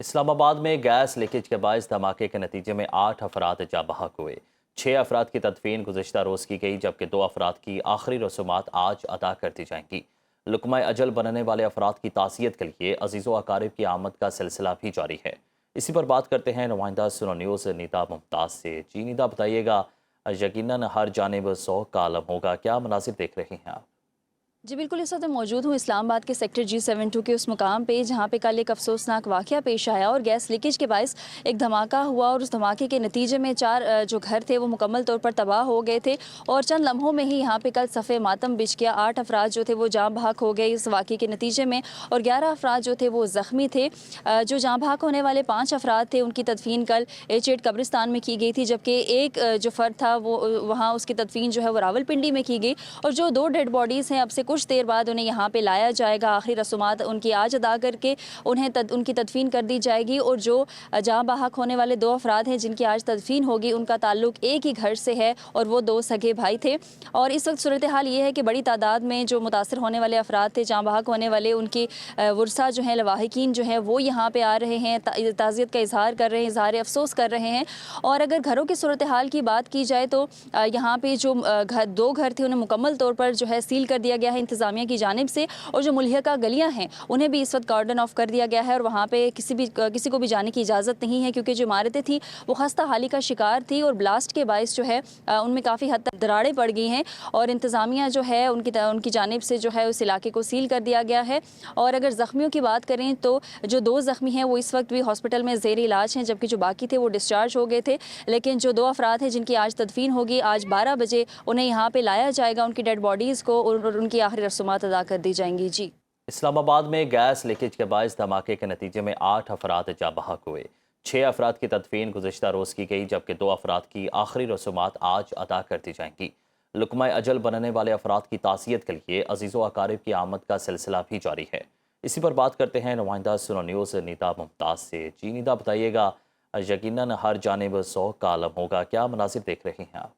इस्लामाबाद में gas leakage के बायस धमाके के नतीजे में 8 अफराद जाँ बहक हुए। 6 अफराद की तदफीन गुज़िश्ता रोज़ की गई, जबकि 2 अफराद की आखिरी रसूमात आज अदा कर दी जाएंगी। लुकमा अजल बनने वाले अफराद की ताज़ियत के लिए अजीज़ व अकारिब की आमद का सिलसिला भी जारी है। इसी पर बात करते हैं नुमाइंदा सुनो न्यूज़ नीता मुमताज़ से। जी नीता, बताइएगा, यकीनन हर जानिब शौक का आलम होगा, क्या मनासिर देख रहे हैं आप? जी बिल्कुल, इस वक्त मैं मौजूद हूँ इस्लामाबाद के सेक्टर G72 के उस मुकाम पे जहाँ पे कल एक अफसोसनाक वाक़या पेश आया और गैस लीकेज के बायस एक धमाका हुआ और उस धमाके के नतीजे में 4 जो घर थे वो मुकम्मल तौर पर तबाह हो गए थे और चंद लम्हों में ही यहाँ पे कल सफ़े मातम बिछ गया। 8 अफराद जो थे वो जाँ बहक हो गए इस वाक़े के नतीजे में और 11 अफराद जो थे वो ज़ख्मी थे। जो जाँ बहक होने वाले 5 अफराद थे उनकी तदफीन कल H8 कब्रिस्तान में की गई थी, जबकि एक जो फ़र्द था वो वहाँ उसकी तदफीन जो है वो रावलपिंडी में की गई और जो 2 डेड बॉडीज़ हैं अब से कुछ देर बाद उन्हें यहाँ पे लाया जाएगा। आखिरी रसूमात उनकी आज अदा करके उनकी तदफीन कर दी जाएगी और जो जाँ बहक होने वाले 2 अफराद हैं जिनकी आज तदफीन होगी उनका ताल्लुक एक ही घर से है और वो 2 सगे भाई थे। और इस वक्त सूरत हाल ये है कि बड़ी तादाद में जो मुतासर होने वाले अफराद थे, जाँ बहक होने वाले, उनकी वर्सा जो हैं, लवाहिकीन जो हैं वो यहाँ पे आ रहे हैं, ताज़ियत का इजहार कर रहे हैं, इजहार अफसोस कर रहे हैं। और अगर घरों की सूरत हाल की बात की जाए तो यहाँ पे जो 2 घर थे उन्हें मुकम्मल तौर पर जो है सील कर दिया गया है इंतज़ामिया की जानिब से और जो मुल्हिका गलियां हैं उन्हें भी इस वक्त कार्डन ऑफ कर दिया गया है और वहाँ पे किसी को भी जाने की इजाज़त नहीं है, क्योंकि जो इमारतें थी वो खस्ता हाली का शिकार थी और ब्लास्ट के बायस जो है उनमें काफ़ी हद तक दरारें पड़ गई हैं और इंतज़ामिया जो है उनकी जानिब से जो है उस इलाके को सील कर दिया गया है। और अगर ज़ख्मियों की बात करें तो जो 2 ज़ख्मी हैं वो इस वक्त भी हॉस्पिटल में ज़ेर इलाज हैं, जबकि जो बाकी थे वो डिस्चार्ज हो गए थे। लेकिन जो 2 अफराद हैं जिनकी आज तदफीन होगी, आज 12 बजे उन्हें यहाँ पे लाया जाएगा, उनकी डेड बॉडीज़ को और उनकी आखिरी रसूमात अदा कर दी जाएंगी। जी। इस्लामाबाद में गैस लीकेज के बायस धमाके के नतीजे में 8 अफराद जाँ बहक हुए। 6 अफराद की तदफीन गुज़िश्ता रोज़ की गई, जबकि 2 अफराद की आखिरी रसूमात आज अदा कर दी जाएंगी। लुकमा अजल बनने वाले अफराद की ताज़ियत के लिए अजीज़ व अकारिब की आमद का सिलसिला भी जारी है। इसी पर बात करते हैं नुमाइंदा सुनो न्यूज़ नीता मुमताज़ से। जी नीता, बताइएगा, यकीनन हर जानिब शौक का आलम होगा, क्या मनासिर देख रहे हैं आप?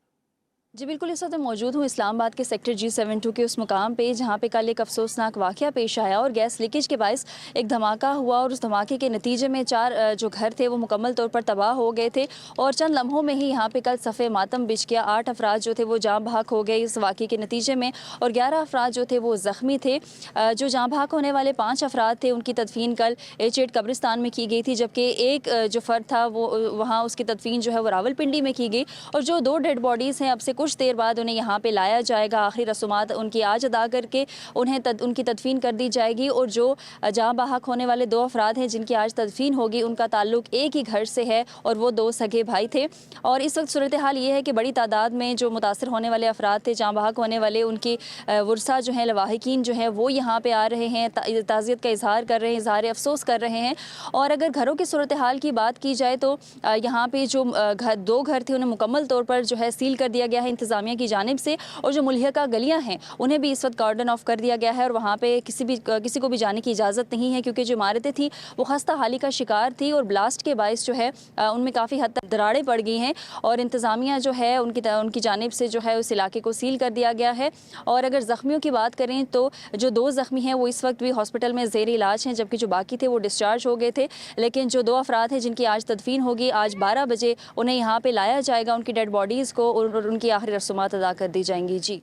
जी बिल्कुल, इस वक्त मैं मौजूद हूँ इस्लामाबाद के सेक्टर G72 के उस मुकाम पे जहाँ पे कल एक अफसोसनाक वाक़या पेश आया और गैस लीकेज के बायस एक धमाका हुआ और उस धमाके के नतीजे में 4 जो घर थे वो मुकम्मल तौर पर तबाह हो गए थे और चंद लम्हों में ही यहाँ पे कल सफ़े मातम बिछ गया। 8 अफराद जो थे वो जाँ बहक हो गए इस वाक़े के नतीजे में और 11 अफराद जो थे वो ज़ख्मी थे। जो जाँ बहक होने वाले 5 अफराद थे उनकी तदफीन कल H8 कब्रिस्तान में की गई थी, जबकि एक जो फ़र्द था वो वहाँ उसकी तदफीन जो है वो रावलपिंडी में की गई और जो 2 डेड बॉडीज़ हैं अब से कुछ देर बाद उन्हें यहाँ पे लाया जाएगा। आखिरी रसूमात उनकी आज अदा करके उनकी तदफीन कर दी जाएगी और जो जाँ बहक होने वाले 2 अफराद हैं जिनकी आज तदफीन होगी उनका ताल्लुक एक ही घर से है और वो 2 सगे भाई थे। और इस वक्त सूरत हाल ये है कि बड़ी तादाद में जो मुतासर होने वाले अफराद थे, जाँ बहक होने वाले, उनकी वर्सा जो हैं, लवाहिकीन जो हैं वो यहाँ पे आ रहे हैं, ताज़ियत का इजहार कर रहे हैं, इजहार अफसोस कर रहे हैं। और अगर घरों की सूरत हाल की बात की जाए तो यहाँ पे जो 2 घर थे उन्हें मुकम्मल तौर पर जो है सील कर दिया गया है इंतज़ामिया की जानिब से और जो मुल्हिका गलियां हैं उन्हें भी इस वक्त कार्डन ऑफ कर दिया गया है और वहाँ पे किसी को भी जाने की इजाज़त नहीं है, क्योंकि जो इमारतें थी वो खस्ता हाली का शिकार थी और ब्लास्ट के बायस जो है उनमें काफ़ी हद तक दरारें पड़ गई हैं और इंतज़ामिया जो है उनकी जानिब से जो है उस इलाके को सील कर दिया गया है। और अगर ज़ख्मियों की बात करें तो जो 2 ज़ख्मी हैं वो इस वक्त भी हॉस्पिटल में ज़ेर इलाज हैं, जबकि जो बाकी थे वो डिस्चार्ज हो गए थे। लेकिन जो 2 अफराद हैं जिनकी आज तदफीन होगी, आज 12 बजे उन्हें यहाँ पे लाया जाएगा, उनकी डेड बॉडीज़ को और उनकी आखिरी रसूमात अदा कर दी जाएंगी। जी।